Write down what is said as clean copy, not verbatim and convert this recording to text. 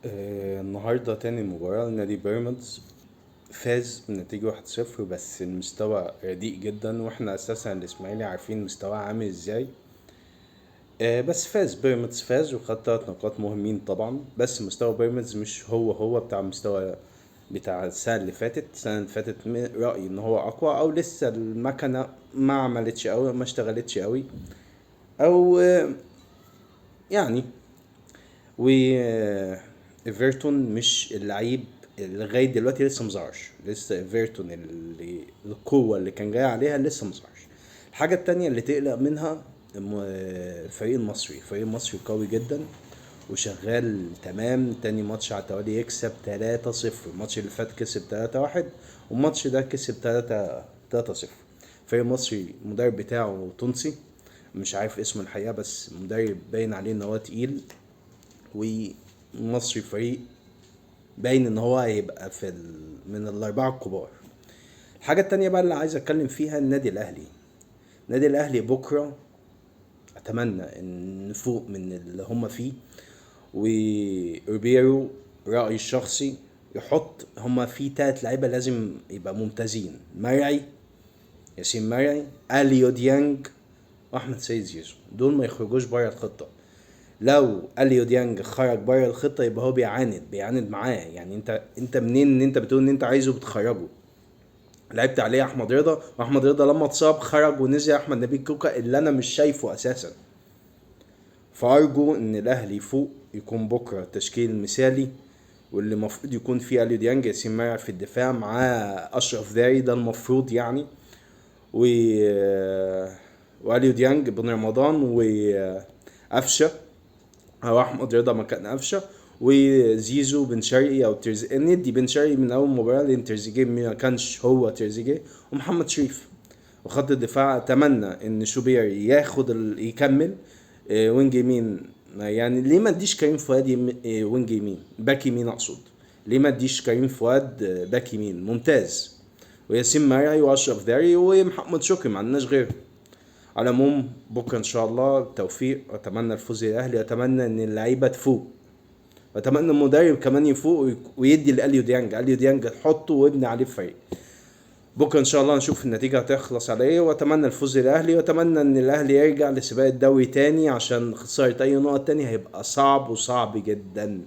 النهاردة تاني مباراة لنادي بيراميدز. فاز بنتيجة 1-0، بس المستوى رديء جدا، واحنا اساسا الاسماعيلي عارفين مستواه عامل ازاي. بس فاز بيراميدز، فاز وخد 3 نقاط مهمين طبعا. بس مستوى بيراميدز مش هو بتاع مستوى بتاع السنة اللي فاتت. السنة اللي فاتت رأيي ان هو اقوى، او لسه المكنة ما عملتش قوي، ما اشتغلتش قوي، او يعني و ايفرتون مش اللعيب لغايه دلوقتي، لسه مظهرش. لسه ايفرتون اللي القوه اللي كان جاي عليها لسه مظهرش. الحاجه التانية اللي تقلق منها الفريق المصري قوي جدا وشغال تمام. تاني ماتش على التوالي يكسب 3-0. الماتش اللي فات كسب 3-1، والماتش ده كسب 3-0. الفريق المصري المدرب بتاعه تونسي، مش عارف اسمه الحقيقة، بس مدرب باين عليه ان هو تقيل. ومصري فريق باين ان هو هيبقى من الاربعه الكبار. الحاجه التانية بقى اللي عايز اتكلم فيها النادي الاهلي. النادي الاهلي بكره اتمنى ان نفوق من اللي هم فيه، وريبيرو رايي الشخصي يحط هما في 3 لعيبه لازم يبقى ممتازين: مرعي، ياسين مرعي، اليو ديانج، واحمد سيد زيزو. دول ما يخرجوش بره الخطه. لو اليو ديانج خرج بره الخطه يبقى هو بيعاند معاه. يعني انت منين ان انت بتقول ان انت عايزه بتخرجه؟ لعبت عليه احمد رضا، واحمد رضا لما اتصاب خرج ونزل احمد نبيل كوكا اللي انا مش شايفه اساسا. فارجو ان الاهلي يفوق، يكون بكره تشكيل مثالي، واللي المفروض يكون فيه اليو ديانج، ياسين مرعي في الدفاع معاه اشرف داري، ده المفروض يعني. و واليو ديانج، بن رمضان، وقفشه، او احمد رضا مكان قفشه، وزيزو، بن شرقي او تريزيجيه. ندي بن شرقي من اول مباراه لان تريزيجيه ما كانش هو تريزيجيه، ومحمد شريف. وخط الدفاع اتمنى ان شوبير يكمل وينج يمين. يعني ليه ما اديش كريم فؤاد وينج يمين، باك يمين اقصد؟ ليه ما اديش كريم فؤاد باك يمين ممتاز؟ وياسين مرعي واشرف داري ومحمد شكري، ما عندناش غيره. على العموم بكره ان شاء الله توفيق، واتمنى الفوز للاهلي، واتمنى ان اللعيبه تفوق، واتمنى المدرب كمان يفوق ويدي لاليو ديانج. اليو ديانج حطه وابني عليه فريق. بكره ان شاء الله نشوف النتيجه هتخلص على ايه، واتمنى الفوز للاهلي، واتمنى ان الاهلي يرجع لسباق الدوري تاني، عشان خساره اي نقط تاني هيبقى صعب وصعب جدا.